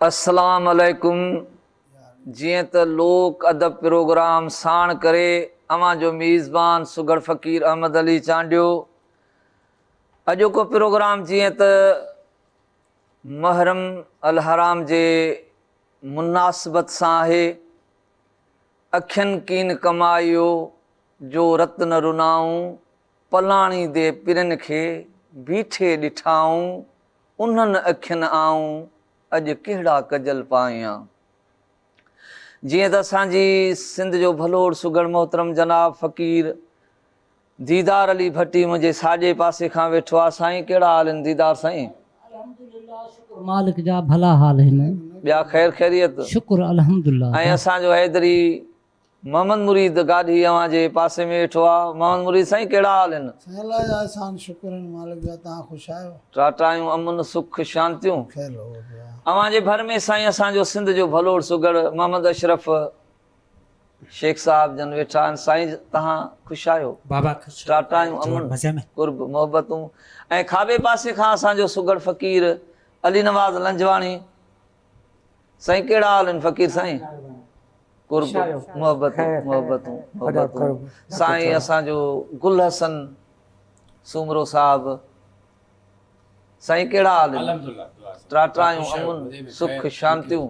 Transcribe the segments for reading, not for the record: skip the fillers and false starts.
अस्सलाम वालेकुम। जिए त लोक अदब प्रोग्राम साण करे अवां जो मेज़बान सुगर फ़कीर अहमद अली चांडियो। अॼो को प्रोग्राम जिए त महरम अल हराम जे मुनासिबत सां आहे। अखियनि कीन कमायो जो रत्न रुनाऊं, पलाणी दे पिरनि खे बीठे ॾिठाऊं, उन्हनि अखियनि आऊं अॼु कहिड़ा कजल पायां। जिए त असांजी सिंध जो भलोड़ सुगड़ मोहतरम जनाब फ़कीर दीदार अली भट्टी मुंहिंजे साॼे पासे खां वेठो आहे। साईं कहिड़ा हाल आहिनि दीदार साईं? अल्हम्दुलिल्लाह, शुक्र मालिक जा भला हाल आहिनि। ॿिया ख़ैर ख़ैरियत? शुक्र अल्हम्दुलिल्लाह। ऐं असांजो हैदरी मोहम्मद मुरीद गाॾी अवां जे पासे में वेठो आहे। मोहम्मद मुरीद साईं कहिड़ा हाल आहिनि? अल्लाह जा एहसान शुक्र मालिक जा। तव्हां ख़ुशि आहियो? टाटायूं अमन सुख शांतियूं। खैर हो पिया। अवां जे भर में साईं असांजो सिंध जो भलोड़ सुगड़ मोहम्मद अशरफ शेख साहब जन वेठा आहिनि। साईं तव्हां ख़ुशि आहियो? बाबा टाटायूं अमन कुर्ब मोहबतूं। ऐं खाॿे पासे खां असांजो सुगड़ फ़कीर अली नवाज़ लंजवाणी। साईं कहिड़ा हाल आहिनि फ़कीर साईं? कुर्ब मोहबतूं मोहबतूं मोहबतूं। साईं असांजो गुल हसन सुमरो साहब। साईं कहिड़ा हाल आहिनि? टाटायूं अमन सुख शांतियूं।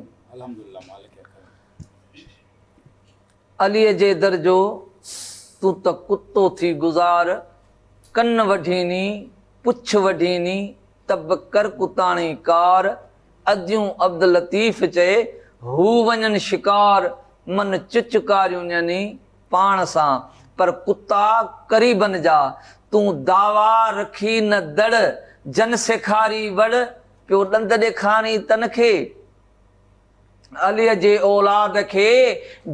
अलीअ जे दर जो तूं त कुतो थी गुज़ार, कन वढीनी पुछ वढीनी तब कर कुताणी कार, अदियूं अब्दुल लतीफ़ चए हू वञनि शिकार, मन चुचकारियूं ञनी पाण सां पर कुता करीबन जा, तूं दावा रखी न दड़ जन सेखारी वड़, पियो ॾंद ॾेखारी तन खे अलीअ जे औलाद खे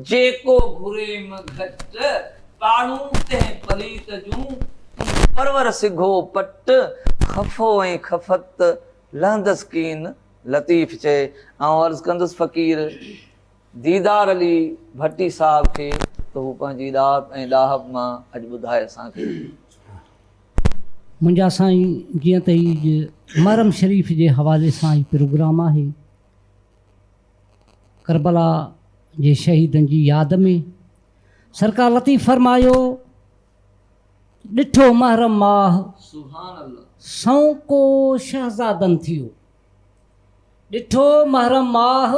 जेको घुरे घट, पाणू तंहिं पलीत जूं परवर सिघो पट, खफ़ो ऐं खफ़त लहंदसि कीन लतीफ़ चए। ऐं अर्ज़ु कंदुसि फ़कीर दीदार अली भट्टी साहब खे त हू पंहिंजी ॾात ऐं ॾाहब मां अॼु ॿुधाए असांखे। मुंहिंजा साईं जीअं त ही महरम शरीफ़ जे हवाले सां ही प्रोग्राम आहे। करबला जे शहीदनि जी यादि में सरकार लतीफ़ फरमायो, ॾिठो महरम माह सौको शहज़ादनि थियो, ॾिठो महरम माह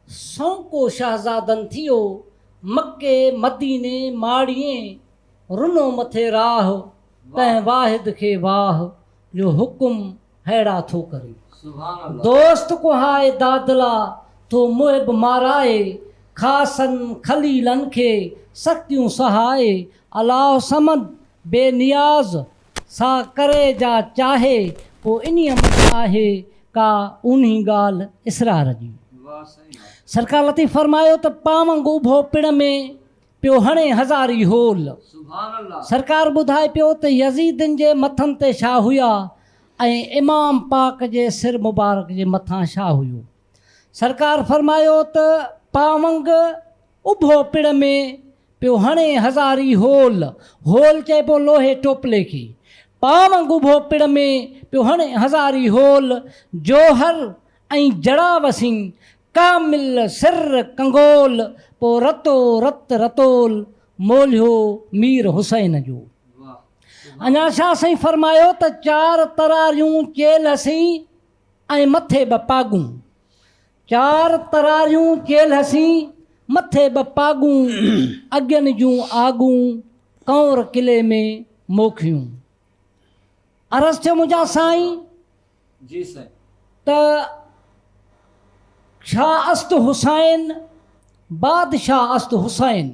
सौको शहज़ादनि थियो, मके मदीने माड़िए रुनो मथे राह, तंहिं वाहिद खे वाह जो हुकुम हैड़ा थो करे। दोस्त कुहाए दादला तो मुहिब माराए, ख़ासन खलीलन खे सख़्तियूं सहाए, अलाह समद बेनियाज़ सा करे जा चाहे, पोइ इन्हीअ मत आहे का उन्ही ॻाल्हि इसरार जी। सरकार लतीफ़ फरमायो त पावंग उभो पिण में पियो हणे हज़ारी होल। सरकार ॿुधाए पियो त यज़ीदनि जे मथनि ते छा हुया ऐं इमाम पाक जे सिर मुबारक जे मथां छा हुयो। सरकार फरमायो त पावंग उभो पिण में पियो हणे हज़ारी होल, होल चइबो लोहे टोपले खे। पावंग उभो पिण में पियो हणे हज़ारी होल, जोहर ऐं जड़ा वसीं कामिल सिर कंगोल, पोइ रतो रत रतोल मोलियो मीर हुसैन जो। अञा छा साईं फरमायो त चार तरारियूं चेल हसीं ऐं मथे ॿ पागूं, चार तरारियूं चेल हसीं मथे ॿ पागूं, अॻियनि जूं आगूं कंवर किले में मोखियूं। अर्ज़ु थियो मुंहिंजा साईं जी साईं त शाह अस्त हुसैन बादशाह अस्त हुसैन,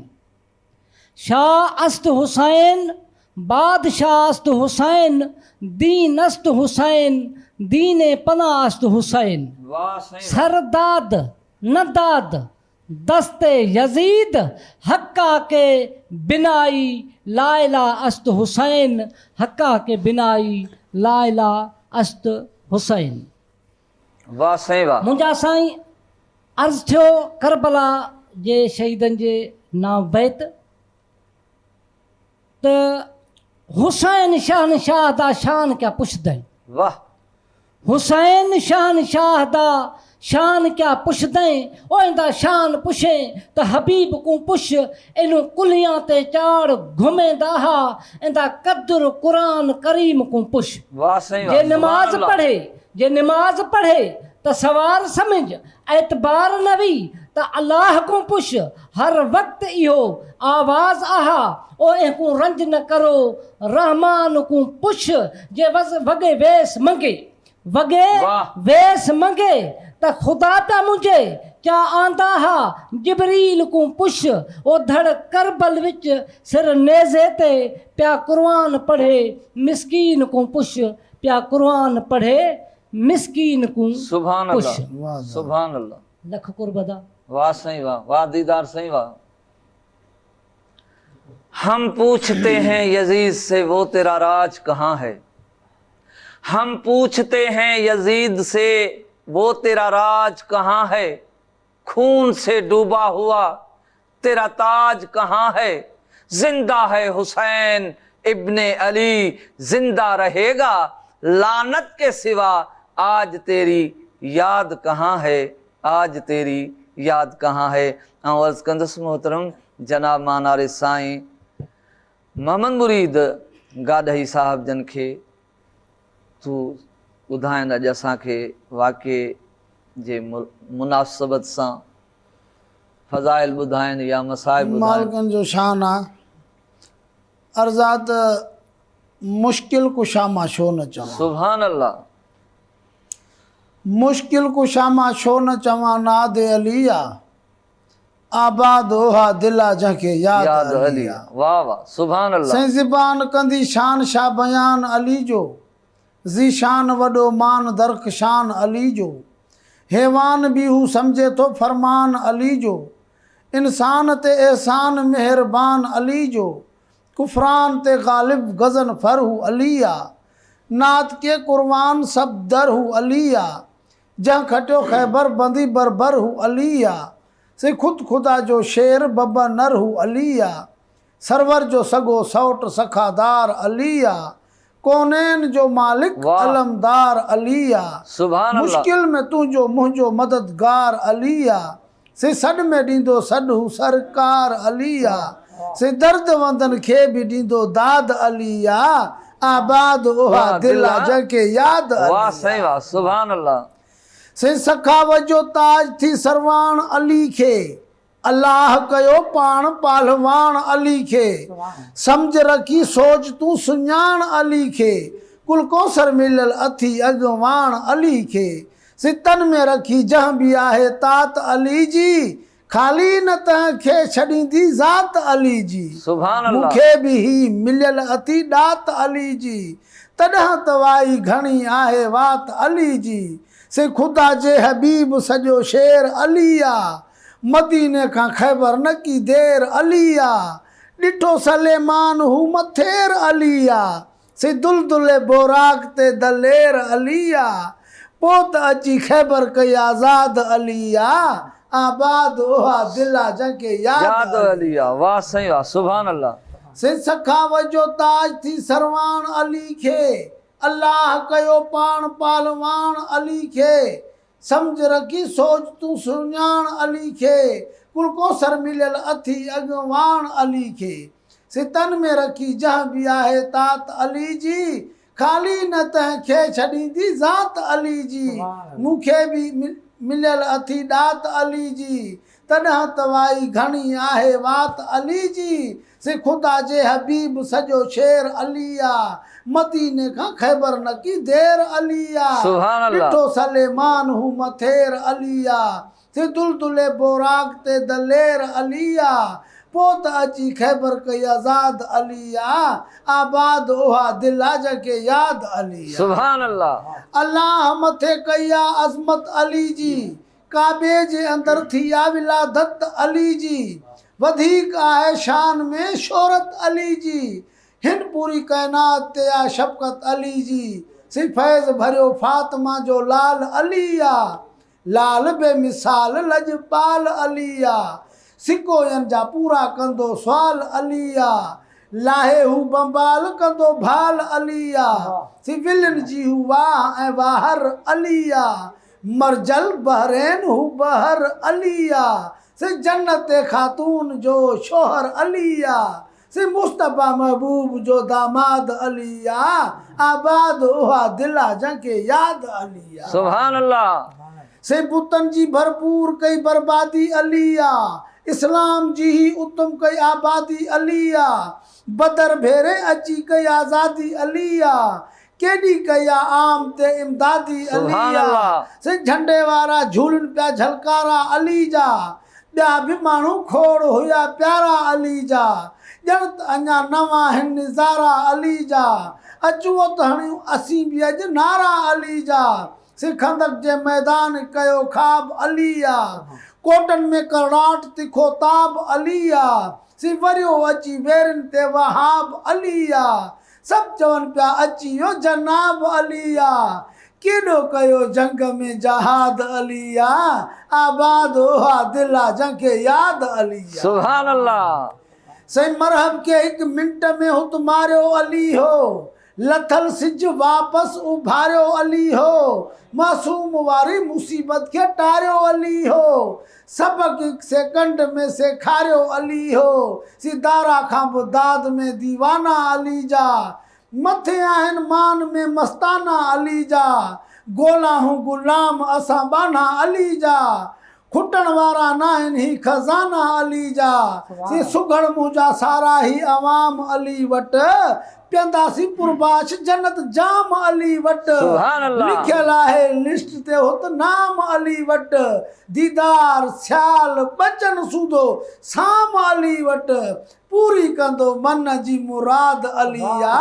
शाह अस्त हुसैन बादशाह अस्त हुसैन, दीन अस्त हुसैन दीने पनाह अस्त हुसैन, सरदाद नदाद दस्ते यजीद हक्का के बिनाई लाइला अस्त हुसैन, हक्का के बिनाई लाइला अस्त हुसैन। वाह साईं वाह। मुंहिंजा साईं अर्ज़ु थियो करबला जे शहीदनि जे नाम बैत त हुसैन शहनशाह दा शान क्या पुछदा। वाह। हुसैन शहनशाह दा शान क्या पुछदें ओ इंदा शान पुछें त हबीब को पुछ इनू कुलियां ते चाड़ घुमेंदा हा इंदा कदर कुरान करीम को पुछ वाह सही जे नमाज पढ़े जे नमाज पढ़े त सवार समझ एतबार नवी त अल्लाह को पुछ हर वक्त इहो आवाज आहा ओ को रंज न करो रहमान को पुछ जे बस वगे वेस मंगे वगे वाह। वेस मंगे त खुदा पे मुझे क्या आंदा हा जिबरील को पुछ ओ धड़ करबल विच सिर नेज़े ते प्या कुरान पढ़े मिस्कीन को पुछ प्या कुरान पढ़े मिस्कीन को सुभान पुछ अल्लाह वाह सुभान अल्लाह लख कुर्बदा वाह सही वाह वाह दीदार सही वाह। हम पूछते हैं यजीद से वो तेरा राज कहाँ है, हम पूछते हैं यजीद से वो तेरा राज कहाँ है, खून से डूबा हुआ तेरा ताज कहाँ है, जिंदा है हुसैन इब्ने अली जिंदा रहेगा लानत के सिवा आज तेरी याद कहाँ है, आज तेरी याद कहाँ है। अर्ज़ कंदस मोहतरम जनाब मानारे साईं मोहम्मद मुरीद गाॾही साहब जन खे तू ॿुधाइनि अॼु असांखे वाक़े जे मुनासिबत सां फ़ज़ाइल ॿुधाइनि या मसाइब ॿुधाइनि। मालिकनि जो शान आहे। अर्ज़ात मुश्किल कुशा मां छो न चवां, सुभान अल्लाह मुश्किल कुशा मां छो न चवां नाद अली आहे, आबाद ओहा दिला जंहिंखे याद याद अली अली आहे। वाह वाह सुभान अल्लाह सही ज़बान कंदी शान शाह बयान अली जो, ज़ीशान वॾो मान दरख़शान अली जो, हैवान बि हू सम्झे थो फरमान अली जो, इंसान ते एहसान मेहरबान अली जो, कुफरान ते ग़ालिब गज़न फरहू अली आ, नात के कुर्बान सब दरहू अली आ, जहाँ खटियो खैबर बंदी बरबर हू अली आ, से खुद खुदा जो शेर बब्बा नर हू अली आ, सरवर जो सगो सौट सखादार अली आ, कोनेन जो मालिक वाह। अलमदार अली आ, सुभान अल्लाह मुश्किल में तुझो मुंहिंजो मददगार अली आ, से सॾ में ॾींदो सॾ हू सरकार अली आ, से दर्द वंदन खे बि ॾींदो दाद अली आ, आबाद ओहा वाह, दिल आ दिल आ। जंहिंखे याद वाह अली आ। सही वाह सुभान अल्लाह से सखावत जो ताज थी सरवान अली खे, अल्लाह कयो पाण पालवान अली खे, सम्झ रखी सोच तूं सुञाण अली खे, कुल कौसर मिलियल अथी अॻवान अली खे, सितन में रखी जहाँ बि आहे तात अली जी, ख़ाली न तंहिंखे छॾींदी ज़ात अली जी, सुभान अल्लाह मूंखे बि ही मिलियल अथी ॾात अली जी, तॾहिं तवाई घणी आहे वात अली जी, से ख़ुदा जे हबीब सॼो शेर अली आ, मदीने खां ख़ैबर न की देर अली आ, ॾिठो सलेमान हू मथेर अली आ, से दुलदुले बोराक ते दलेर अली आ, पोइ त अची ख़ैबर कई आज़ाद अली आ, आबाद ओहा दिला जंहिंखे याद याद अली आ वाह सही वाह सुभान अल्लाह से सखावत जो ताज थी सरवान अली खे, अल्लाह कयो पाण पालवान अली खे, सम्झ रखी सोच तूं सुञाण अली खे, कुल कौसर मिलियल अथी अॻवान अली खे, सितन में रखी जहाँ बि आहे तात अली जी, ख़ाली न तंहिंखे छॾींदी ज़ात अली जी, मूंखे बि मिलियल अथी ॾात अली जी, तॾहिं तवाई घणी आहे वात अली जी, से ख़ुदा जे हबीब सॼो शेर अली आ, मदीने खां ख़ैबर न की देर अली आ, सुभान अल्लाह। ॾिठो सलेमान हू मथेर अली आ, से दुलदुले बोराक ते दलेर अली आ, पोइ त अची ख़ैबर कई आज़ाद अली आ, आबाद ओहा दिल आ जंहिंखे याद अली आ, सुभान अल्लाह अल्लाह मथे कई आ अज़मत अली जी, काबे जे अंदर थी आ विलादत अली जी, वधीक आहे शान में शोहरत अली जी, हिन पूरी कायनात ते आ शफ़क़त अली जी, से फैज़ भरियो फातिमा जो लाल अली आ, लाल बेमिसाल लजपाल अली आ, सिकोयनि जा पूरा कंदो सवाल अली आ, लाहे हू बंबाल कंदो भाल अली आ, सिविलियन जी हू वाह ऐं वाहर अली आ, मरजल बहरैन हु बहर अलिया से जन्नत खातून जो शोहर अलिया से मुस्तफ़ा महबूब जो दामाद अलिया आबाद हुआ दिला जंके याद अलिया सुभान अल्लाह। से बुतन जी भरपूर कई बर्बादी अलिया इस्लाम जी ही उत्तम कई आबादी अलिया बदर भेरे अची कई आज़ादी अलिया केडी कया आम ते इमदादी सुभान अलिया अल्लाह। से झंडे वारा झूलन पिया झलकारा अलीजा ॿिया बि माण्हू खोड़ हुया प्यारा अलीजा ॼण त अञा नवां आहिनि निज़ारा अलीजा अचूं त हणियूं असीं बि अॼु नारा अलीजा सिखंदक जे मैदान कयो ख़्वाब अलिया कोटन में कराट तिखो ताब अलिया सी वरियो अची वेरनि ते वहाब अलिया सभु चवनि पिया अची वियो जनाब अलिया केॾो कयो जंग में जहाद अलिया आबाद हुआ दिला जंखे याद अलिया सुभान अल्लाह। सही मरहब के हिकु मिंट में हुत मारियो अली हो लथल सिज वापसि उभारियो अली हो मासूम वारी मुसीबत खे टारियो अली हो सबक हिकु सेकंड में सेखारियो अली हो सिदारा खां बि दाद में दीवाना अली जा मथे आहिनि मान में मस्ताना अली जा गोला हूं गुलाम असां बाना अली जा खुटण वारा न आहिनि ही खज़ाना अली जा से सुघड़ मुंहिंजा सारा ही अवाम अली वटि पियंदासीं पुरबाश जन्नत जाम अली वटि सुभान अल्लाह। लिखियल आहे लिस्ट ते हुत नाम अली वटि दीदार सियाल बचन सूदो साम अली वटि पूरी कंदो मन जी मुराद अलिया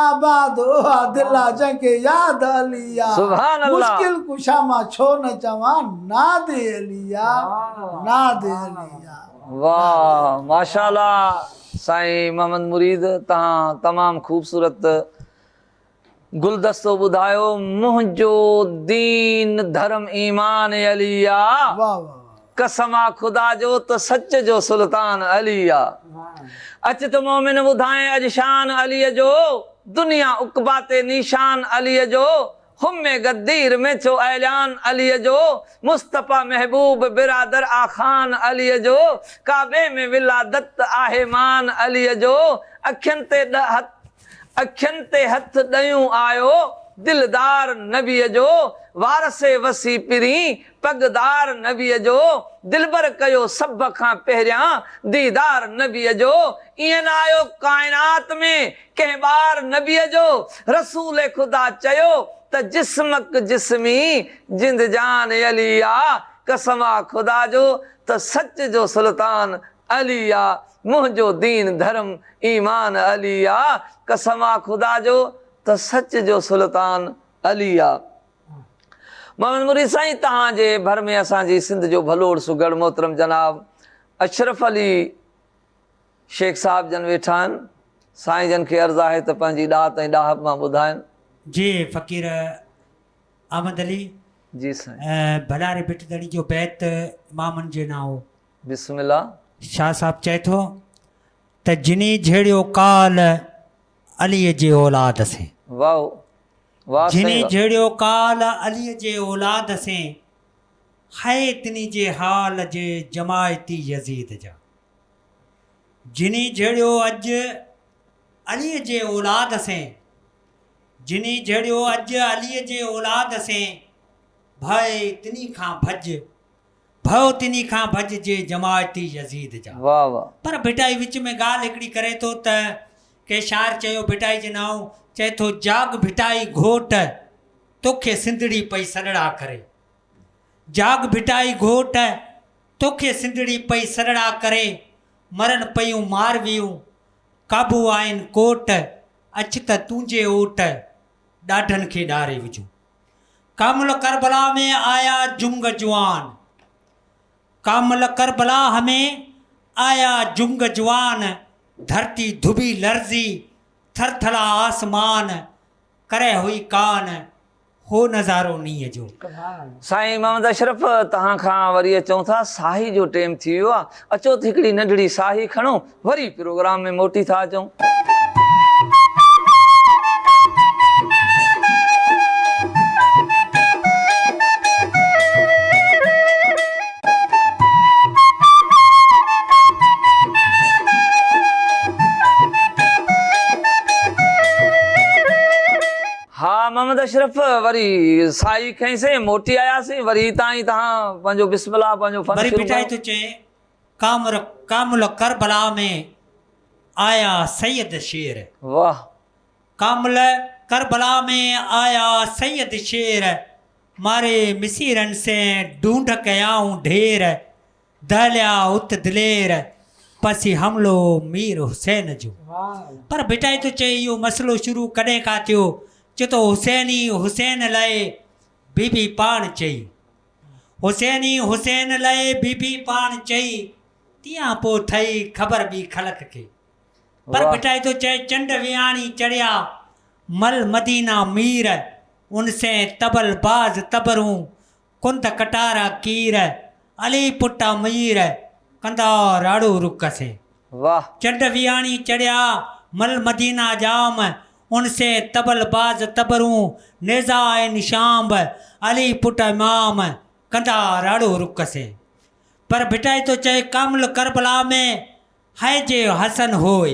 आबाद हुआ दिला जंखे याद अलिया सुभान अल्लाह। मुश्किल कुशा मां छो न चवां नादे अलिया नादे अलिया वाह माशाल्लाह। साईं मोहम्मद मुरीद तहां तमाम खूबसूरत गुलदस्तो ॿुधायो। मुंहिंजो दीन धर्म ईमान अलिया वाह वाह कसमा खुदा जो त सच जो सुल्तान अलिया अच त मोमिन ॿुधाए अॼु शान अलीअ जो दुनिया उकबा ते निशान अलीअ जो हुम्मे गद्दीर में छो ऐलान अलीअ जो मुस्तफ़ा महबूब बिरादर आखान अलीअ जो काबे में विलादत आहे मान अलीअ जो अखियुनि ते हथ ॾयूं आयो दिलदार नबीअ जो वारसे वसी पिरी पगदार नबीअ जो दिलबर कयो सभ खां पहिरियां दीदार नबीअ जो ईअं न आयो काइनात में कंहिं बार नबीअ जो रसूल खुदा चयो त जिस्मक जिस्मी जिंद जान अलिया कसमा खुदा जो त सच जो सुल्तान अलिया मुंहिंजो दीन धर्म ईमान अलिया कसमा खुदा जो त सच जो सुल्तान अलिया। मोहम्मद मुरीद साईं तव्हांजे भर में असांजी सिंध जो भलोड़ सुगड़ मोहतरम जनाब अशरफ अली शेख साहब जन वेठा आहिनि। साईं जन खे अर्ज़ु आहे त पंहिंजी ॾात ऐं ॾाहब मां ॿुधाइनि। जी फ़कीर अहमद अली जी साईं भलारे बिटदड़ी जो बैत इमामनि जे नाओ बिस्मिल्लाह। शाह साहब चए थो त जिनी झेड़ियो काल अलीअ जे औलाद से वाह वाह जिनी साईं वाह। झेड़ियो काल अलीअ जे औलाद से है तिनी जे हाल जे जमायती यज़ीद जा जिनी झेड़ियो अॼु अलीअ जे औलाद से जिनी झेड़ियो अॼु अलीअ जे औलाद से भय तिनी खां भॼ भयो तिनी खां भॼ जे जमायती यज़ीद जा वाह वाह। पर भिटाई विच में ॻाल्हि हिकिड़ी करे थो त के शाइर चयो भिटाई जे नाओ चए थो जाग भिटाई घोट तोखे सिंधड़ी पई सॾड़ा करे जाग भिटाई घोट तोखे सिंधड़ी पई सॾड़ा करे मरन पयूं मारवियूं काबू आहिनि कोट अच त तुंहिंजे ओट ॾाढनि खे ॾारे विझूं कामल करबला में आया जुंग जवान कामल करबला में आया जुंग जवान धरती धुबी लर्जी थरथला आसमान करे हुई कान हो नज़ारो नीअ जो। साईं मोहम्मद अशरफ तव्हां खां वरी अचूं था साही जो टाइम थी वियो आहे अचो त हिकिड़ी नंढड़ी साही खणो वरी प्रोग्राम में मोटी था अचूं। मोहम्मद अशरफ वरी साई खईंसे मोटी आयासीं वरी ताईं तहां पंहिंजो बिस्मिल्लाह पंहिंजो फन वरी शुरू भिटाई कयो। तो चए कामुल करबला में आया सैयद शेर। वाह कामुल करबला में आया सैयद शेर, मारे मिसीरन से ढूंढ कयाऊं ढेर, दहलिया उत दिलेर पसी हमलो मीर हुसैन जो। पर भिटाई तो चए इहो मसलो शुरू कॾहिं खां थियो, चए तो हुसैनी हुसैन लाइ बीबी पाण चई, हुसैनी हुसैन लाइ बीबी पाण चई, तियां पोइ ठही ख़बर बि ख़लक खे। पर वाह। भिटाई तो चए चंड वियाणी चढ़िया मल मदीना मीर, उनसे तबल बाज तबरूं कुंद कटारा कीर, अली पुटा मीर कंदा राड़ो रुक से। वाह चंड वियाणी चढ़िया मल मदीना जाम, उनसे तबल बाज तबरूं नेजा निशाम, अली पुट इमाम कंदा राड़ो रुक से। पर भिटाई तो चए कामुल करबला में है जे हसन होए,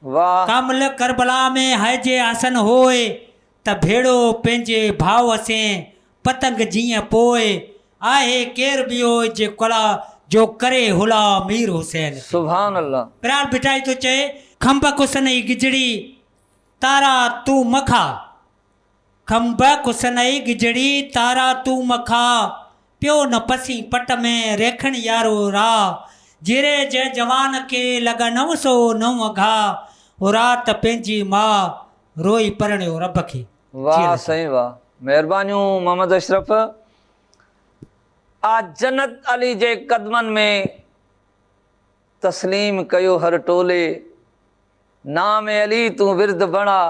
वाह कामुल करबला में है जे हसन होए, त भेड़ो पंहिंजे भाव से पतंग जीअं पोए, आहे केर ॿियो जे कला जो करे हुला मीर हुसैन। सुभान अल्लाह। बिराल भिटाई तो चए खंब कुसनई गिजड़ी तारा तू मखा, खंब कुसनई गिजड़ी तारा तू मखा, पियो न पसी पट में रेखण यारो राह, जिरे जे जवान के लॻा 909 घा, हो रात पंहिंजी मां रोई परणियो रब खे। वाह सही वाह महिरबानियूं मोहम्मद अशरफ। आज जन्नत अली जे कदमनि में तस्लीम कयो हर टोले, नाम अली तूं विर्द बणा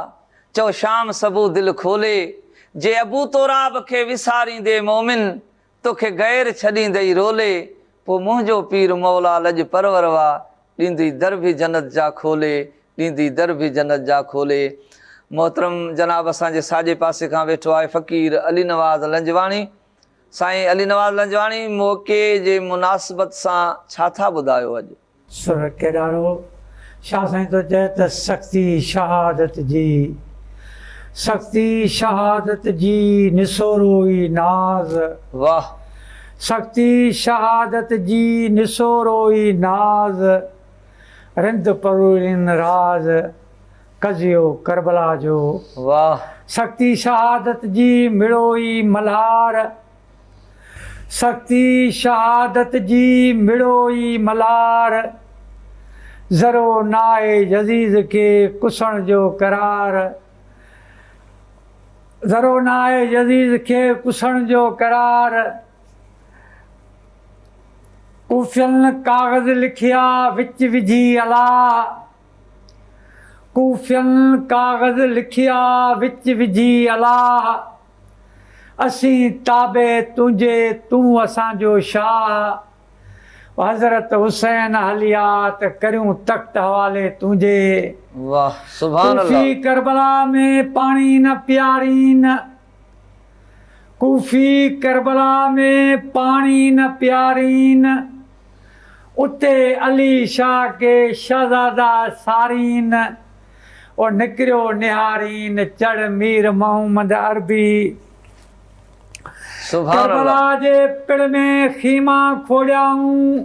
चओ शाम सबू दिल खोले, जे अबू तोराब खे विसारींदे मोमिन तोखे गैर छॾींदई रोले, पोइ मुंहिंजो पीर मौला लॼ परवर वा ॾींदी दर बि जन्नत जा खोले, ॾींदी दर बि जन्नत जा खोले। मोहतरम जनाब असांजे साॼे पासे खां वेठो आहे फ़क़ीर अली नवाज़ लंजवाणी। साईं अली नवाज़ लंजवाणी मौक़े जे मुनासिबत सां छा था ॿुधायो अॼु? सुर केॾारो शाह साईं तो चए त सख़्ती शहादत जी, सख़्ती शहादत जी निसोरोई नाज़, वाह सख़्ती शहादत जी निसोरोई नाज़, रिंद परुलिन राज़ कज़ियो करबला जो, वाह सख़्ती शहादत जी मिड़ोई मल्हार, सख़्ती शहादत जी मिड़ोई मल्हार, ज़रो नाए यज़ीज़ के कुसण जो करार, ज़रो नाए यज़ीज़ के कुसण जो करार, कूफ़ियन काग़ज़ लिखिया विच विझी अला, कूफ़ियन काग़ज़ लिखिया विच विझी अला, असीं ताबे तुंहिंजे तूं असांजो शाह, हज़रत हुसैन हलिया त करियूं तख़्त हवाले तुंहिंजे, वाह सुभान अल्लाह। कूफी करबला में पाणी न पियारीन, कूफी करबला में पाणी न पियारीन, उते अली शाह के शहज़ादा सारीन, और निकिरियो निहारीन चढ़ मीर मोहम्मद अरबी, सुभान अल्लाह। करबला जे पिड़ में खीमा खोड़ियाऊं,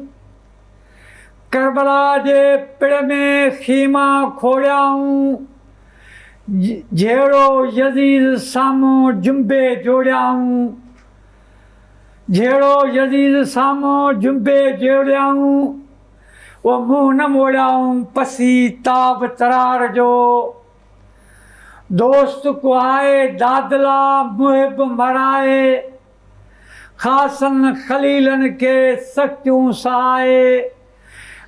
करबला जे पिड़ में खीमा खोड़ियाऊं, जहिड़ो यज़ीज़ साम्हूं जुंबे जोड़ियाऊं, जहिड़ो यज़ीज़ साम्हूं जुंबे जोड़ियाऊं, वो मुंहुं न मोड़ियाऊं पसी ताब तरार जो, दोस्त को आए दादला मुहिब मराए, ख़ासन खलीलन के सख्तियूं सहाए,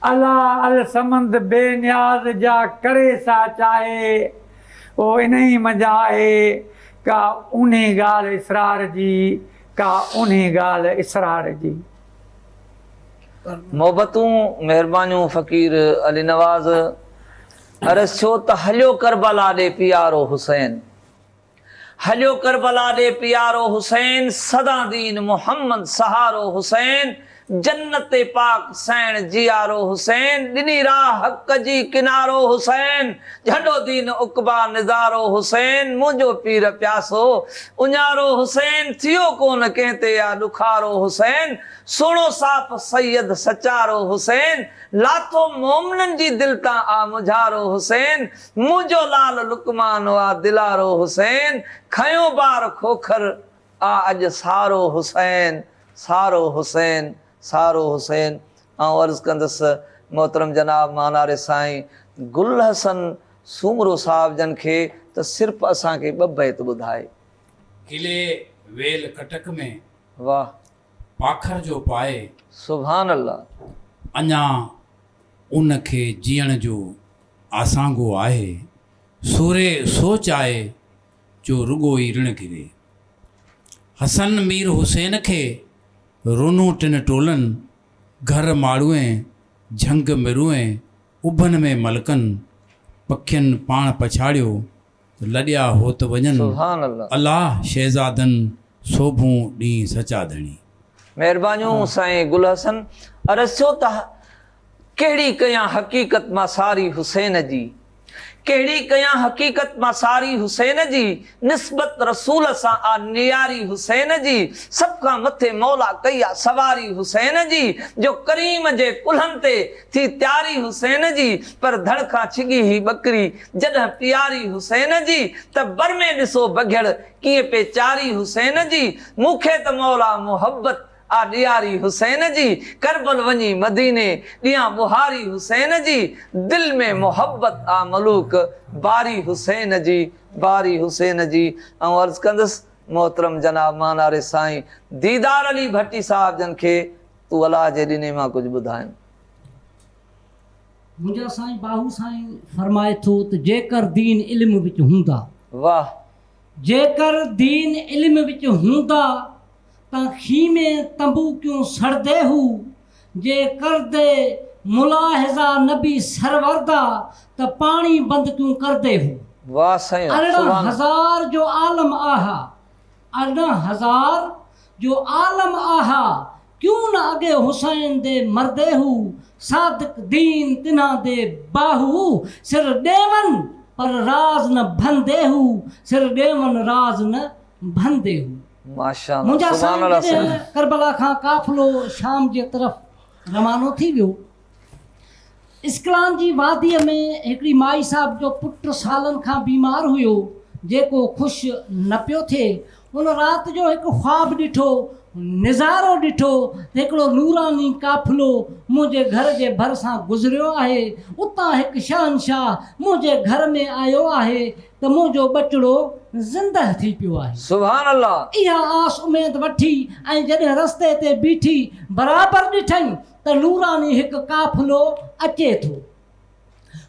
अल्लाह अल समंद बेनियाज़ जा करे सा चाहे, वो इन्हीं मज़ा आहे का उन्हीं ॻाल्हि इसरार जी, का उन्हीं ॻाल्हि इसरार जी। मोहबतूं महिरबानियूं फ़क़ीर अली नवाज़। अर्ज़ छो त हलियो करबला ॾे पियारो हुसैन, हलियो करबला ॾे पियारो हुसैन, सदा दीन मोहम्मद सहारो हुसैन, जन्नत पाक सैन जियारो हुसैन, दिनी राह हक जी किनारो हुसैन, झंडो दीन उकबा निज़ारो हुसैन, मुंहिंजो पीर प्यासो उञारो हुसैन, थियो कोन कंहिंते या ॾुखारो हुसैन, सुहिणो साफ़ सैयद सचारो हुसैन, लाथो मोमिननि जी दिलि तां आ मुझारो हुसैन, मुंहिंजो लाल लुकमान आ दिलारो हुसैन, खयो बार खोखर आ अॼु सारो हुसैन, सारो हुसैन, सारो हुसैन। ऐं अर्ज़ु कंदुसि मोहतरम जनाब मानारे साईं गुल हसन सूमरो साहिब जन खे त सिर्फ़ु असांखे ॿ बैत ॿुधाए। किले वेल कटक में वाह पाखर जो पाए, सुभान अल्लाह। अञा उनखे जीअण जो आसांगो आहे, सोरे सोच आहे जो रुगो ई ऋण गिरे। हसन मीर हुसैन खे रोनो टिन टोलनि, घर माड़ूए झंग मिरुए, उभन में मलकनि, पखियुनि पाण पछाड़ियो लॾिया हो त वञनि, सुभान अल्लाह। अलाह शहज़ादनि सोभूं ॾींहुं सचा धणी। महिरबानियूं साईं गुल हसन। अर्ज़ु थियो त कहिड़ी कयां हक़ीक़त मां सारी हुसैन जी, कहिड़ी कयां हक़ीक़त मां सारी हुसैन जी, निस्बत रसूल सां आ नियारी हुसैन जी, सभ खां मथे मौला कई आ सवारी हुसैन जी, जो करीम जे कुल्हनि ते थी त्यारी हुसैन जी, पर धड़ खां छिगी ही बकरी जॾहिं प्यारी हुसैन जी, त बर में ॾिसो बघिड़ कीअं पे चारी हुसैन जी, मूंखे त मौला मोहब्बत आ ॾियारी हुसैन जी, करबल वञी मदीने ॾियां बुहारी हुसैन जी, दिल में मोहब्बत आ मलूक बारी हुसैन जी, बारी हुसैन जी। ऐं अर्ज़ु कंदुसि मोहतरम जनाब मानारे साईं दीदार अली भट्टी साहिब जन खे तूं अलाह जे ॾिने मां कुझु ॿुधाए। मुंहिंजा साईं बाहू साईं फरमाए थो त जेकर दीन इल्म विच हूंदा, वाह, जेकर दीन इल्म विच हूंदा त खीमे तंबू क्यों सड़दे हू, जे करदे मुलाहिज़ा नबी सरवरदा त पानी बंद क्यों करदे हू। वाह साईं, 18,000 जो आलम आहा, 18,000 जो आलम आहा, क्यों न अगे हुसैन दे मरदे हू, सादिक दीन तिन्हा दे बाहू, सिर ॾेवन पर राज न भंदे हू, सिर ॾेवन राज न भंदे हू। माशाअल्लाह, मुंहिंजा सुभान साईं अल्लाह जॾहिं साईं। करबला खां काफ़िलो शाम जे तरफ़ रवानो थी वियो, इस्कलान जी वादीअ में हिकिड़ी माई साहब जो पुटु सालनि खां बीमार हुयो, जेको ख़ुशि न पियो थिए। उन राति जो हिकु ख्वाबु ॾिठो, नज़ारो ॾिठो त हिकिड़ो नूरानी काफ़िलो मुंहिंजे घर जे भरिसां गुज़रियो आहे, उतां हिकु शहनशाह मुंहिंजे घर में आयो आहे त मुंहिंजो बचिड़ो ज़िंदह थी पियो आहे। सुभान अल्लाह। इहा आस उमेद वठी ऐं जॾहिं रस्ते ते बीठी बराबरि ॾिठई त नूरानी हिकु काफ़िलो अचे थो।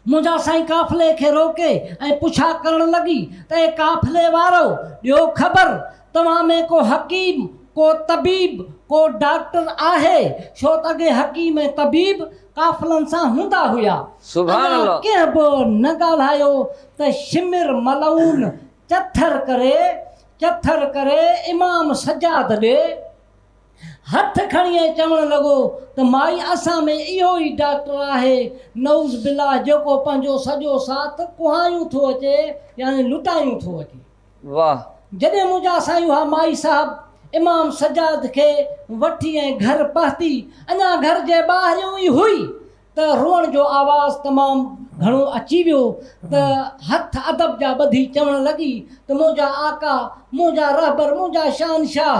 मुंहिंजा साईं काफ़िले खे रोके ऐं पुछा करण लॻी त ए काफ़िले वारो, ॾियो ख़बर तव्हां में को हकीम, को तबीब, को डॉक्टर आहे? छो त अॻे हकीम ऐं तबीब काफ़िलनि सां हूंदा हुया। सुभान अल्लाह। कंहिं बि न ॻाल्हायो त शिमिर मलऊन चथर करे इमाम सजाद ॾे हथ खणी चवणु लॻो त माई असां में इहो ई डॉक्टर आहे, नऊज़ बिल्ला, जेको पंहिंजो सॼो साथ कुहायूं थो अचे, यानी लुटायूं थो अचे। वाह। जॾहिं मुंहिंजा साईं उहा माई साहब इमाम सजाद खे वठी ऐं घर पहुती, अञा घर जे ॿाहिरियों ई हुई त रोअण जो आवाज़ तमामु घणो अची वियो, त हथ अदब जा ॿधी चवणु लॻी त मुंहिंजा आका, मुंहिंजा रहबर, मुंहिंजा शहनशाह,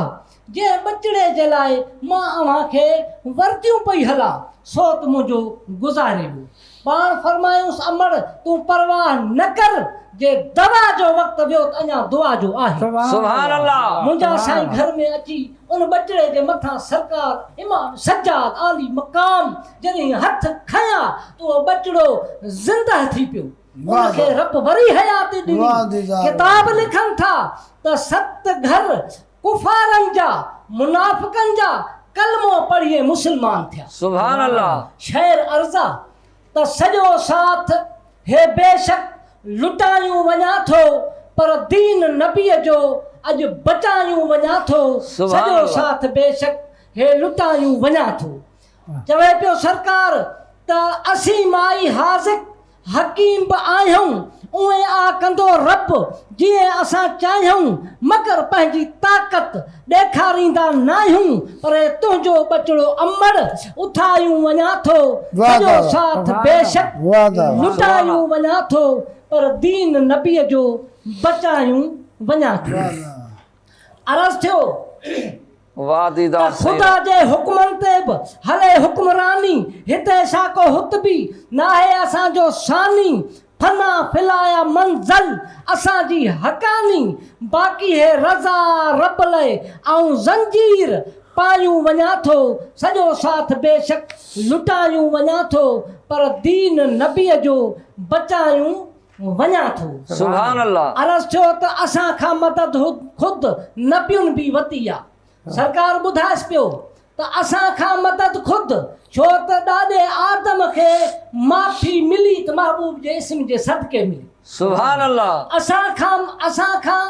जंहिं बचिड़े जे लाइ मां अव्हांखे वर्तियूं पई हलां, सो त मुंहिंजो गुज़ारे वियो। पाण फरमायूंसि अमर तूं परवाह न कर, जे दवा जो वक़्तु वियो त अञा दुआ जो आहे। सुभान अल्लाह। मुंहिंजा साईं घर में अची उन बचिड़े जे मथां सरकार इमाम सज्जाद आली मक़ाम जॾहिं हथ खयां त उहो बचिड़ो ज़िंदह थी पियो। उनखे रब वरी हयाती ॾिनी। किताब लिखनि था त 7 घर कुफारनि जा, मुनाफ़िकनि जा कलमो पढ़ी मुस्लमान थिया। सुभान अल्लाह। शेर अर्ज़ा त सॼो साथ हे बेशक लुटायूं वञा थो, पर दीन नबीअ जो अॼु बचायूं वञा थो। सॼो साथ बेशक हे लुटायूं वञा थो। चवे पियो सरकार त असीं माई हाज़िक हकीम बि आहियूं, उहे आ कंदो रब जीअं असां चाहियूं, मगर पंहिंजी ताक़त ॾेखारींदा न आहियूं, पर तुंहिंजो बचिड़ो अमड़ उथायूं वञा थो, वाह सॼो वाह। साथ बेशक वाह वाह। लुटायूं वञा थो, पर दीन नबीअ जो बचायूं वञा थो। अर्ज़ु थियो वाह दीदार साईं ख़ुदा जे हुक्मनि ते बि हले हुक्मरानी, हिते छा को हुतबी न आहे असांजो सानी, फना फिलाया मंज़ल असांजी हकानी, बाक़ी हे रज़ा रब लाइ ऐं ज़ंजीर पायूं वञा थो, सॼो साथ बेशक लुटायूं वञा थो, पर दीन नबीअ जो बचायूं वञा थो। सुभान अल्लाह। अर्ज़ु थियो त असां खां मदद ख़ुदि नबियुनि बि वरिती आहे। सरकार ॿुधाएसि पियो त असां खां मदद ख़ुदि, छो त ॾाॾे आदम खे माफ़ी मिली त महबूब जे इस्म जे सदके मिली। सुभान अल्लाह। असां खां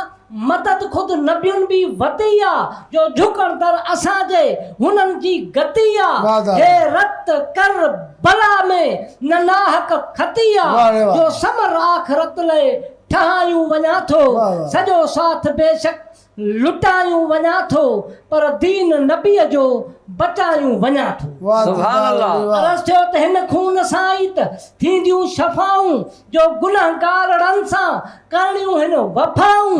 मदद ख़ुदि नबियुनि बि वरिती आहे, जो झुकण दर असांजे हुननि जी गति आहे। हे रत कर बला में न नाहक खती आहे, जो समर आख़िरत लाइ ठहायूं वञा थो, सॼो साथ बेशक लुटायूं वञा थो, पर दीन नबीअ जो बचायूं वञा थो। सुभान अल्लाह। अर्ज़ु थियो त हिन खून सां ई त थींदियूं शफ़ाऊं, जो गुनहगारनि सां करणियूं हिन वफ़ाऊं,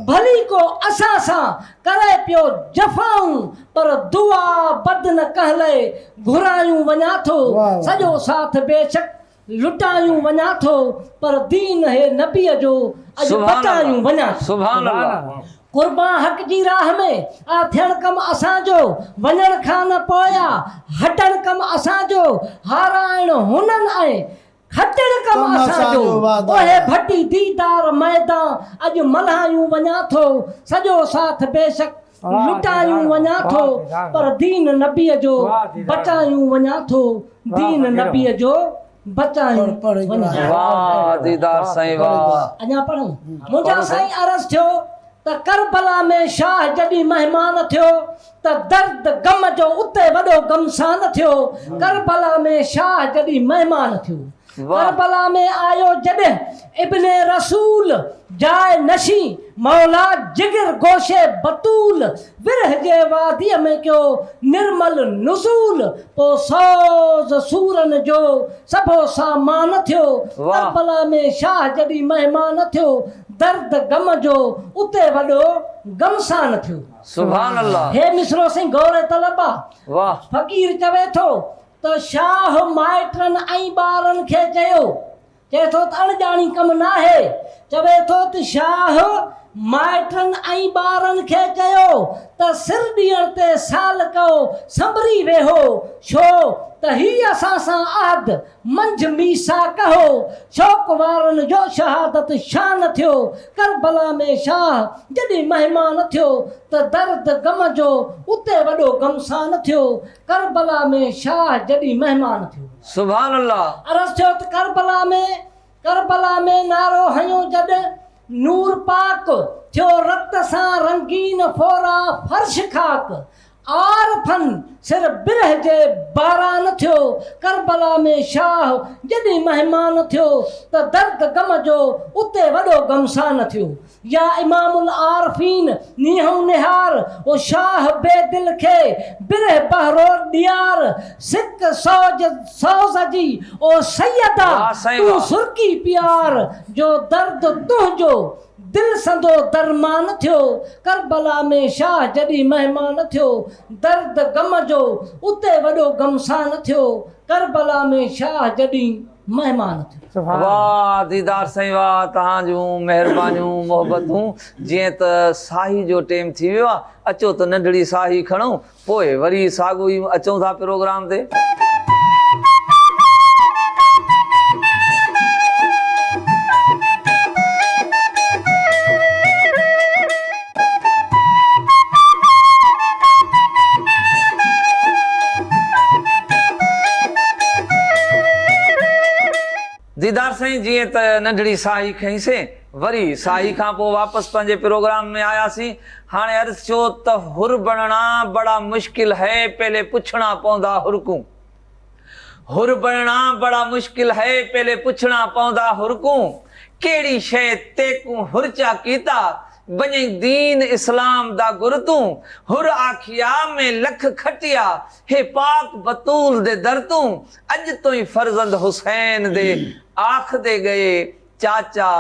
भली को असां सां करे पियो जफ़ाऊं, पर दुआ बद न कहले घुरायूं वञा थो, सॼो साथ बेशक लुटायूं वञा थो, पर दीन हे नबीअ जो अॼु बचायूं वञा थो। सुभान अल्लाह। कुर्बान हक़ जी राह में आ थियण कमु असांजो, वञण खां न पोया हटण कमु असांजो, हाराइण हुननि ऐं खटण कमु असांजो, ओहे भटी दीदार मैदान अॼु मल्हायूं वञा थो, सॼो साथ बेशक लुटायूं वञा थो, पर दीन नबीअ जो बचायूं वञा थो, दीन नबीअ जो बचायूं वञा थो। वाह दीदार साईं वाह। अञा पढ़ूं। मुंहिंजा साईं अर्ज़ु थियो त करबला में शाह जॾहिं महिमान थियो, त दर्द गम जो उते वॾो गमसान थियो, करबला में शाह जॾहिं महिमान थियो, करबला में आयो जॾहिं इब्ने रसूल जाए नशी, मौला जिगर गोशे बतूल, विरह जे वादीअ में कयो निर्मल नुज़ूल, पो सोज़ सूरन जो सभो सामान थियो, करबला में शाह जॾहिं महिमान थियो, दर्द गम जो उते वॾो गमसान थियो। सुभान अल्लाह। हे मिसरो सिंह गौरे तलबा, वाह। फ़कीर चवे थो त शाह माइटनि ऐं ॿारनि खे चए थो त अणॼाणी कमु न आहे, चवे थो त शाह माइटनि ऐं ॿारनि खे चयो त सिर ॾियण ते साल कयो संभरी वेहो, छो त ही असां सां आहद मंझि मीसा कहो, शौक़ वारनि जो शहादत शान थियो, करबला में शाह जॾहिं महिमान थियो, त दर्द गम जो उते वॾो गमसान थियो, करबला में शाह जॾहिं महिमान थियो। सुभान अल्लाह। अर्ज़ु थियो त करबला में नारो हयो जॾहिं नूर पाक थियो, रत सां रंगीन फोरा फर्श खाक, आरफन सिर बिरह जे बारान थियो, करबला में शाह जॾहिं महिमान थियो, त दर्द गम जो उते वॾो गमसान थियो। या इमामुल आरफीन नीहूं निहार, ओ शाह बेदिल खे बिरह बहरो ॾियार, सिक सौज जी ओ सैयदा तूं सुर्की प्यार, जो दर्द तुंहिंजो दिल संदो दरमान थियो, करबला में शाह जॾहिं महिमान थियो, दर्द गम जो उते वॾो गमसान थियो, करबला में शाह जॾहिं महिमान थियो। वाह दीदार साईं वाह। तव्हां जूं महिरबानियूं मोहबतूं। जीअं त साही जो टाइम थी वियो आहे, अचो त नंढड़ी साही खणूं, पोइ वरी साॻियो ई अचूं था प्रोग्राम ते। दीदार साईं जीअं त नंढड़ी साही खईंसीं, वरी साई खां पोइ वापसि पंहिंजे प्रोग्राम में आयासीं। हाणे अर्ज़ थियो त हुर बणना बड़ा मुश्किल है, पहले पुछणा पवंदा हुरकूं। हुर बणना बड़ा मुश्किल है, पहले पुछणा पवंदा हुरकूं। कहिड़ी शइ तेकूं हुरचा कीता, बने दीन इस्लाम दा गुर तूं। हुर आखिया में लख खटिया, हे पाक बतूल दे दर तूं। अज तो ही फर्जंद हुसैन दे आख दे गए, चाचा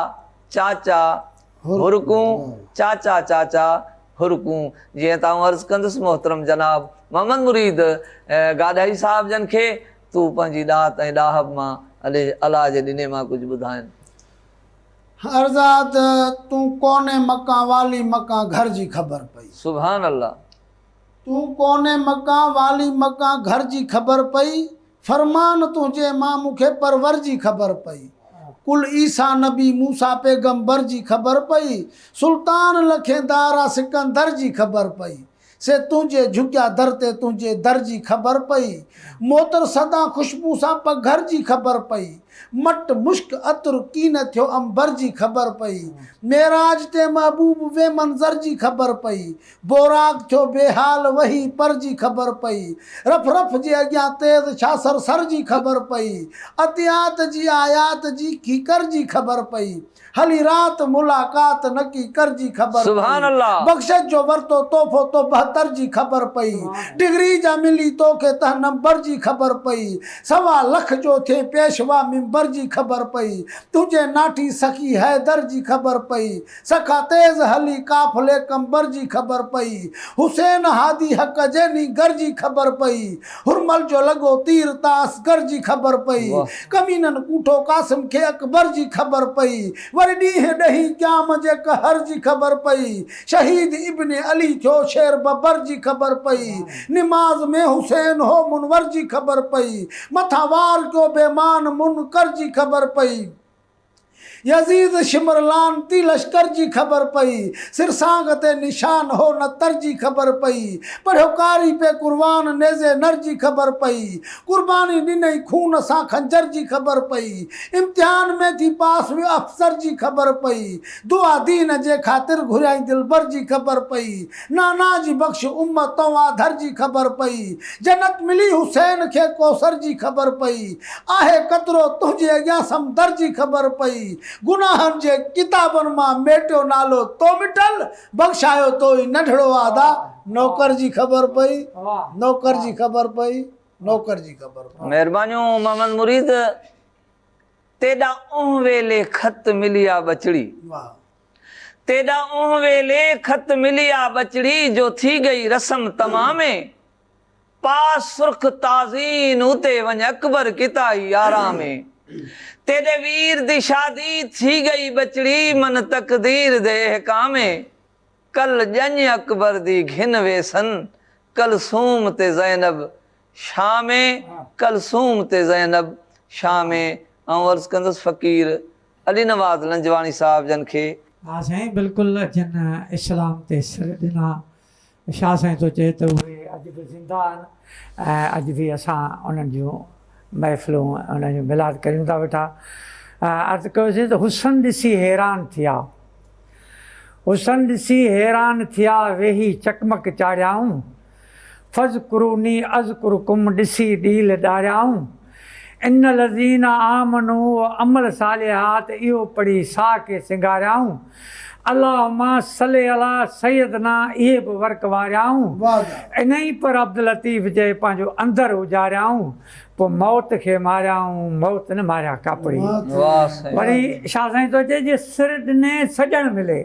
चाचा हुरकूं, चाचा चाचा हुरकूं। जीअं तव्हां अर्ज़ कंदुसि मोहतरम जनाब मोहम्मद मुरीद गाॾाई साहिब जन खे, तूं पंहिंजी ॾात ऐं ॾाहब मां अलाह जे ॾिने मां कुझु ॿुधाइनि। अर्ज़ात तूं कोने मका वाली मका घर जी ख़बर पई। सुभान अल्लाह। तूं कोने मका वाली मका घर जी ख़बर पई। फरमान तुंहिंजे मां मूंखे परवर जी ख़बर पई। कुल ईसा नबी मूसा पैगंबर जी ख़बर पई। सुल्तान लखेदारा सिकंदर जी ख़बर पई। से तुंहिंजे झुकिया दर ते तुंहिंजे दर जी ख़बर पई। मोतर सदा खुशबू सां पघर जी ख़बर पई। मट मुश्क अतर कीन थियो अंबर जी ख़बर पई। मेराज ते महबूब वे मंज़र जी ख़बर पई। बोराक थियो बेहाल वही पर जी ख़बर पई। रफ रफ जे अॻियां तेज़ छा सर जी ख़बर पई। अतियात जी आयात जी कीकर जी ख़बर पई। हली रात मुलाकात न की कर जी ख़बर सुभान अल्लाह। बख़्शिश जो वरतो तोहफ़ो तो 72 जी ख़बर पई। डिग्री जा मिली तोखे तह नंबर जी ख़बर पई। 1.25 लख जो थे पेशवा मिंबर जी ख़बर पई। तुझे नाठी सखी हैदर जी ख़बर पई। सखा तेज़ हली काफ़िले कंबर जी ख़बर पई। हुसैन हादी हक़ जेनी घर जी ख़बर पई। हुरमल जो लॻो तीर तास घर जी ख़बर पई। कमीनन कूठो कासिम खे अकबर जी ख़बर पई। वरी ॾींहं ॾही क़याम जे कहर जी ख़बर पई। शहीद इब्न अली थियो शेर बबर जी ख़बर पई। निमाज़ में हुसैन हो मुनवर जी ख़बर पई। मथा वार कयो बेमान मुनकर जी ख़बर पई। यज़ीद शिमरलान ती लश्कर जी ख़बर पई। सिरसांग ते निशान हो नतर जी ख़बर पई। पढ़ियो कारी पे कुर्बान नेज़े नर जी ख़बर पई। कुर्बानी ॾिनई खून सां खंजर जी ख़बर पई। इम्तिहान में थी पास वियो अफ़सर जी ख़बर पई। दुआ दीन जे ख़ातिर घुराई दिलबर जी ख़बर पई। नाना जी बख़्श उम्मत तो आधर जी ख़बर पई। जन्नत मिली हुसैन खे कौसर जी ख़बर पई। आहे कतरो तुंहिंजे अॻियां समदर जी ख़बर पई। गुनाहन जे किताबनि मां मेटियो नालो तो मिटल। बख़्शायो तो ई नंढड़ो आदा नौकर जी ख़बर पई। नौकर जी ख़बर पई। नौकर जी ख़बर पई। महिरबानियूं मोहम्मद मुरीद। तेॾा ओह वेले ख़त मिली आ बचड़ी। वाह। तेॾा ओह वेले ख़त मिली आ बचड़ी, जो थी गई रस्म तमामे। पास सुर्ख ताज़ीन उते वञ अकबर किताई यारा में। तेरे वीर दी शादी थी गई बचड़ी, मन तकदीर दे हकामे। कल जंज अकबर दी घिन वेसन, कलसूम ते ज़ैनब शामे। कलसूम ते ज़ैनब शामे। ऐं अर्ज़ कंदुसि फ़क़ीर अली नवाज़ लंजवाणी साहिब जन खे। हा साईं बिल्कुलु जिन इस्लाम ते सिर ॾिना। शाह साईं थो चए त उहे अॼु बि ज़िंदा आहिनि ऐं अॼु बि असां उन्हनि जूं महफ़िलूं उन्हनि जूं मिलाद करियूं था वेठा। अर्ज़ु कयोसीं त हुसन ॾिसी हैरान थिया। हुसन ॾिसी हैरान थिया, वेही चकमक चाढ़ियाऊं। फ़ज़कुरूनी अज़कुरुकुम ॾिसी ॾील ॾारियाऊं। इन लज़ीना आमनू अमल सालिहात इहो पढ़ी साह खे सिंगारियाऊं। अल्लाहुम्मा सल्ली अला सैयदना इहे बि वर्क वारियाऊं। इन ई पर अब्दुल लतीफ़ जे पंहिंजो अंदरि उजारियाऊं। पोइ मौत खे मारियाऊं, मौत न मारिया कापड़ी। वरी शाह साईं थो चए जे सिर ॾिने सॼणु मिले,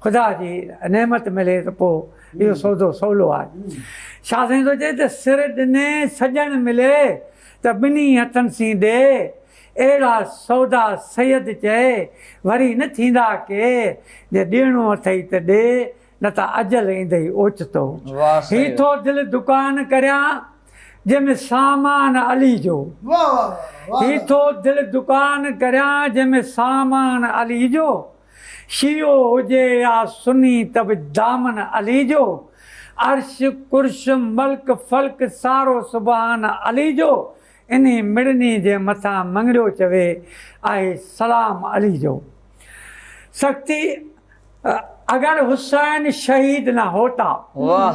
ख़ुदा जी नेमत मिले त पोइ इहो सौदो सवलो आहे। शाह साईं थो चए त सिर ॾिने सॼणु मिले त ॿिन्ही हथनि सीं ॾे। अहिड़ा सौदा सैयद चए वरी न थींदा के, जे ॾियणो अथई त ॾे, न त अजल ईंदई ओचितो। ही थो दिलि दुकान करियां जंहिंमें सामान अली जो। ही थो दिलि दुकान करियां जंहिंमें सामान अली जो। शियो हुजे या सुनी त बि दामन अली जो। अर्श कुर्श मल्क फ़ल्क सारो सुभान अली जो। इन मिड़नी जे मथां मंगड़ियो चवे आहे सलाम अली जो। शक्ति अगर हुसैन शहीद ना होता, वाह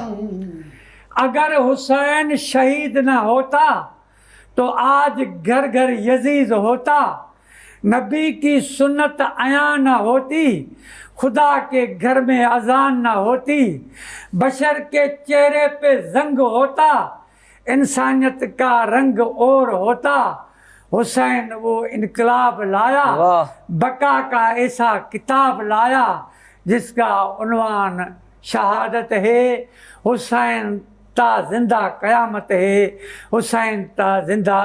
अगर हुसैन शहीद ना होता तो आज घर घर यजीज होता, नबी की सुन्नत आया ना होती, खुदा के घर में अजान ना होती, बशर के चेहरे पे जंग होता, इंसानियत का रंग और होता। हुसैन वो इनकलाब लाया, वाह। बका का ऐसा किताब लाया जिसका उन्वान शहादत है, हुसैन ता जिंदा कयामत है, हुसैन ता जिंदा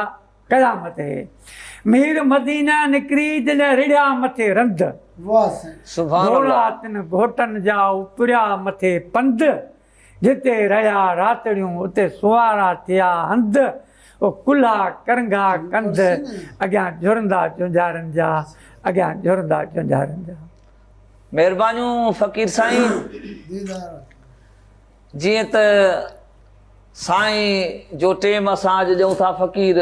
कयामत है। मीर मदीना निकिरी जॾहिं रिड़िया मथे रंध, वाह साईं। सुभान घोड़ा अल्लाह। तिन घोटनि जा उपरिया मथे पंध, जिते रहिया रातड़ियूं उते सुवारा थिया हंध, ओ कुल्हा करंगा कंध, अॻियां झुरंदा चुंझारनि जा, अॻियां झुरंदा चुंझारनि जा। महिरबानियूं फ़क़ीर साईं। दीदार जीअं त साईं जो टेम असां अॼु ॾियूं था फ़क़ीर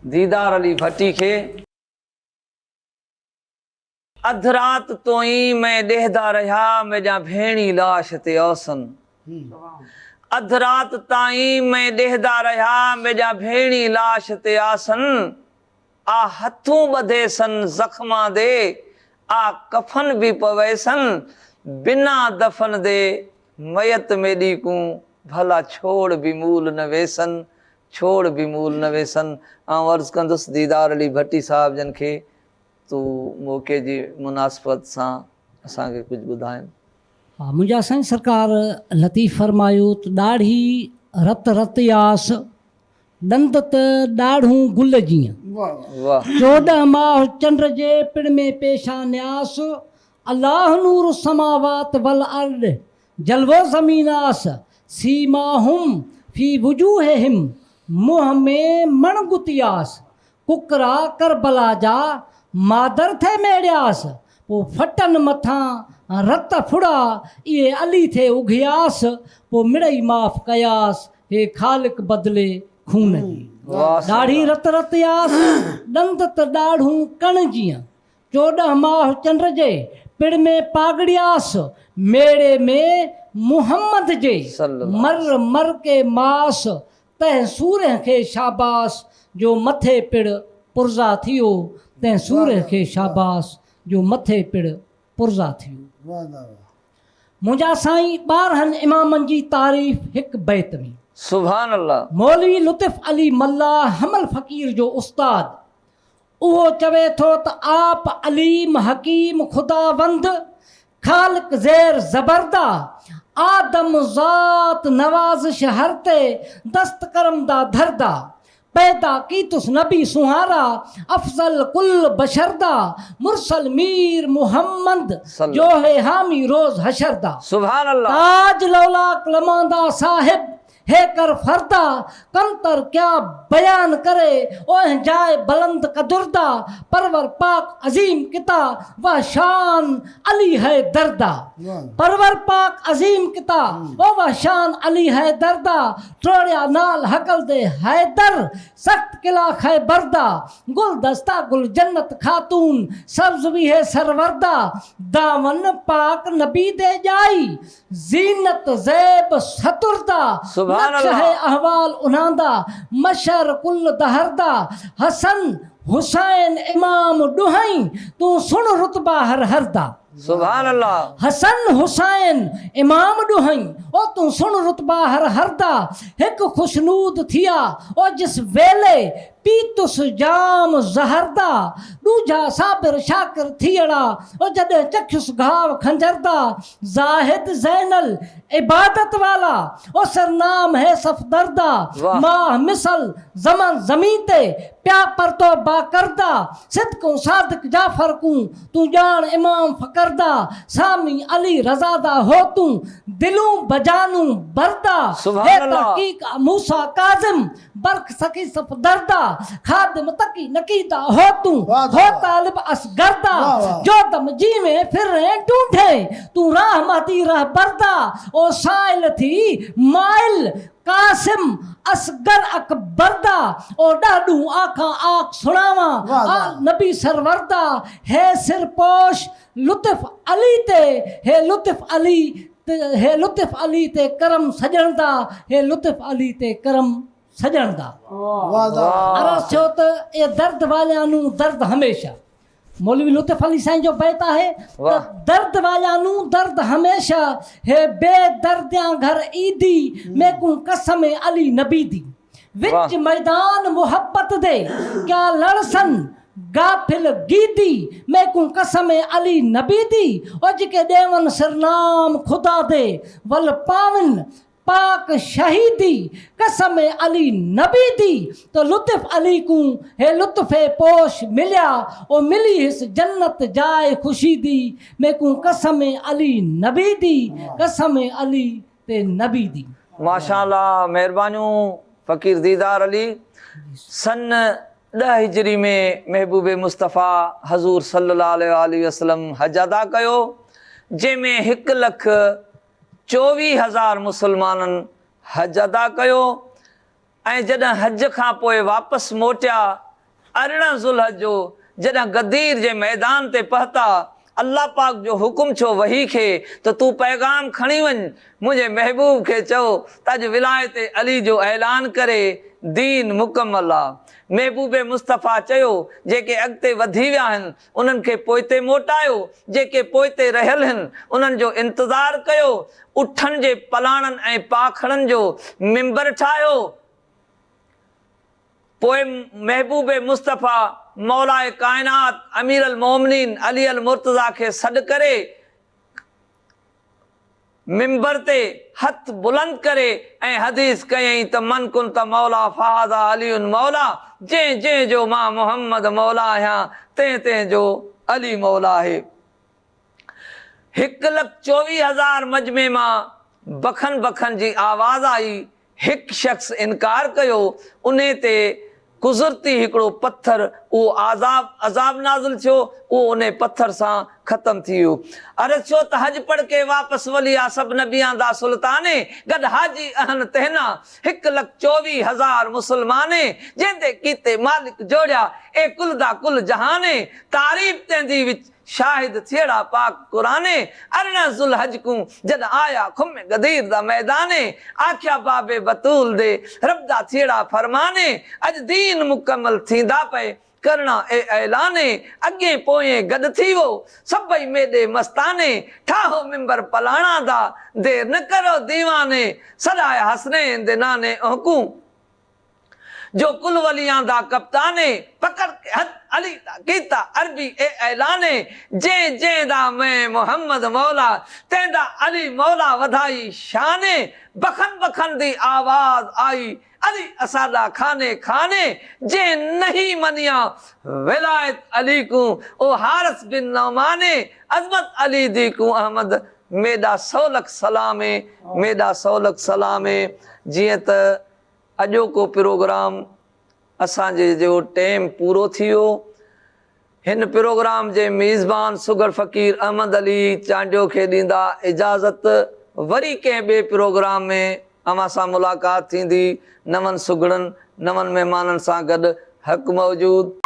दीदार अली भट्टी खे। अध रात तो ई मैं ॾेहदा रहिया मुंहिंजा भेणी लाश ते औसन, अध रात ताईं मैं ॾेहदा रहिया मुंहिंजा भेणी लाश ते आसन, आ हथूं ॿधे सन ज़ख़्मा दे, आ कफन भी पवैसन, बिना दफन दे मयत मेॾी कूं, भला छोड़ भी मूल न वेसन, छोड़ भी मूल न वेसन। आउं अर्ज़ु कंदुसि दीदार अली भट्टी साहिब जन खे तूं मौक़े जी मुनासिबत सां असांखे कुझु ॿुधाइनि। हा, मुंहिंजा साईं सरकार लतीफ़ फरमायो त ॾाढ़ी रत रत यास, ॾंद त ॾाढ़ूं गुल जीअं, वाह 14 माह चंड जे पिण में पेशा न्यास, अल्लाह नूर समावात वल अर्द, जलवो ज़मीनास, सीमाहुम फी वजूहिहिम, मुंह में मणगुतियास, कुकरा करबला जा मादर थे मेड़ियास, पो फटन मथां रत फुड़ा इहे अली थे उघियास, पो मिड़ई माफ़ कयास, हे ख़ालिक बदिले खून जी। वाह ॾाढ़ी रत रत यास, ॾंद त ॾाढ़ूं कण जीअं, 14 माह चंड जे पिण में पागड़ियास, मेड़े में मुहम्मद जे सल्लल्लाहु मर मर के मास, तंहिं सूर खे शाबास जो मथे पिण पुरज़ा थियो, तंहिं सूर खे शाबास जो मथे पिण पुरज़ा थियो। वाह वाह। मुंहिंजा साईं 12 इमामनि जी तारीफ़ हिकु बैत में। सुभान अल्लाह। मौलवी लुत्फ़ अली मल्ला हमल फ़क़ीर जो उस्ताद, उहो चवे थो त आप अलीम हकीम खुदावंद, ख़ालिक ज़ेर ज़बरदा, आदम ज़ात नवाज़िश हरते, दस्त करम दा धरदा, पैदा की तुस नबी सुहारा, अफजल कुल बशरदा, मुरसल मीर मुहम्मद, जो है हामी रोज़ हशरदा। सुभान अल्लाह। ताज लौलाक लमांदा साहिब है कर फरदा, कंतर क्या बयान करे ओह जाए बुलंद कदुरदा, परवर पाक अजीम किता वह शान अली है दर्दा, परवर पाक अजीम किता वह शान अली है दर्दा, ट्रोड़िया नाल हकल दे हैदर, सख्त किला है बरदा, गुल दस्ता गुल जन्नत खातून, सब्ज भी है सरवरदा, दामन पाक नबी दे जाई, जीनत ज़ैब सतुरदा, नक्श है अहवाल उन्हांदा, मशर कुल दहरदा, हसन हुसैन इमाम डुहई, तू सुन रुतबा हर हरदा। सुभान अल्लाह। हसन हुसैन इमाम डुहई, ओ तू सुन रुतबा हर हरदा, हिक खुशनूद थिया ओ जिस वेले पीतुस जाम ज़हरदा, दूजा साबिर शाकिर थियड़ा ओ जॾहिं चखुस घाव खंजरदा, ज़ाहिद ज़ैनल इबादत वाला ओ सरनाम है सफदरदा, माह मिसल ज़मन ज़मीन ते प्या पर तो बाकरदा, सिद्क़ों सादिक जाफर को तू जान इमाम फकरदा, सामी अली रज़ादा हो तू दिलूं बजानू बरदा, सुभान अल्लाह। तहकीक मूसा काज़िम बरख सकी सफदरदा, खादिम तकी नकीदा हो तू, हो तालिब असगरदा, जो दम जी में फिर रहे ढूंढे तू रहमती रहबरदा, ओ साइल थी माइल कासिम असगर अकबरदा, ओ डाडू आखा आख सुनावा, नबी सरवरदा है सिरपोश लुत्फ़ अली ते हे लुत्फ़ अली ते करम सजण दा हे लुत्फ़ अली ते करम सजण दा वाह अरस छो त ए दर्द वालियां नूं दर्द हमेशा मौलवी लुत्फ़ अली साईं जो बैत आहे त दर्द वालियां नूं दर्द हमेशा हे बेदर्दियां घर ईदी मेकूं कसम अली नबी दी विच मैदान मोहब्बत दे क्या लड़सन गाफिल गीदी मेकूं कसम अली नबी दी अज के देवन सरनाम खुदा दे वल पावन पाक शहीदी कसम अली नबी दी तो लुत्फ़ अली को हे लुत्फ़े पोश मिलिया ओ मिली इस जन्नत जाए खुशी दी मेकूं कसम अली नबी दी कसम अली ते नबी दी। माशाल्लाह, मेहरबानियूं फ़कीर दीदार अली। सन 10 हिजरी में महबूब मुस्तफ़ा हज़ूर सल्लल्लाहु अलैहि वसल्लम हज अदा कयो, जंहिंमें 1,24,000 मुसलमाननि हज अदा कयो। ऐं जॾहिं हज खां पोइ वापसि मोटिया 18 ज़ुल्हज जो जॾहिं गदीर जे मैदान ते पहुता, अल्लाह पाक जो हुकुम छो वही खे त तूं पैगाम खणी वञ, मुंहिंजे महबूब खे चओ त अॼु विलायत अली जो ऐलान करे दीन मुकमल आहे। महबूब मुस्तफ़ा चयो जेके अॻिते वधी विया आहिनि उन्हनि खे पोइते मोटायो, जेके पोइते रहियल आहिनि उन्हनि जो इंतज़ारु कयो। उठनि जे पलाणनि ऐं पाखड़नि जो मिंबर ठाहियो। पोइ महबूब मुस्तफ़ा मौलाए कायनात अमीर अल मोमिनीन अली अल मुर्तज़ा खे सॾु करे मिंबर ते हथ बुलंद करे ऐं हदीस कयईं त मन कुन त मौला फ़हाज़ा अलीउन मौला, जंहिं जंहिं जो मां मोहम्मद मौला आहियां तंहिं तंहिं जो अली मौला आहे। 1,24,000 मजमे मां बखन बखन जी आवाज़ आई। हिकु शख़्स इनकार कयो, उन ते गुज़रती हिकिड़ो पत्थर उहो अज़ाब नाज़िल थियो, उहो उन पत्थर सां ख़तम थी वियो। अर्ज़ छो त हज पढ़ के वापसि वलिया सभु नबियां दा सुल्ताने गॾु हाजी अहन तहना 1,24,000 मुसलमाने जंहिंते कीते मालिक जोड़िया ए कुल दा कुल जहाने तारीफ़ तंहिंजी विच शाहिद थियड़ा पाक कुराने 18 ज़ुल्हज को जद आया खुम गदीर दा मैदाने आख्या बाबे बतूल दे रब दा थियड़ा फरमाने अज दीन मुकम्मल थींदा पे करना ए ऐलाने अगे पोए गद थी वो सभई मेडे मस्ताने ठाहो मिंबर पलाणा दा देर न करो दीवाने सदाए हसने दिनाने ओकू जो कुल वलियां दा कप्ताने पकड़ के हद अली दा कीता अरबी ए ऐलाने जे जे दा मैं मोहम्मद मौला तेंदा अली मौला वधाई शाने बखन बखन दी आवाज आई अली असादा खाने खाने जे नहीं मनिया विलायत अली को ओ हारिस बिन नौमाने अजमत अली दी को अहमद मेडा सौलक सलामे मेडा सौलक सलामे। जिए त अॼोको प्रोग्राम असांजे जो टाइम पूरो थी वियो। हिन प्रोग्राम जे मेज़बान सुगर फ़कीर अहमद अली चांडियो खे ॾींदा इजाज़त। वरी कंहिं ॿिए प्रोग्राम में अव्हां सां मुलाक़ात थींदी नवनि सुगड़नि नवनि महिमाननि सां गॾु। हक़ मौजूद।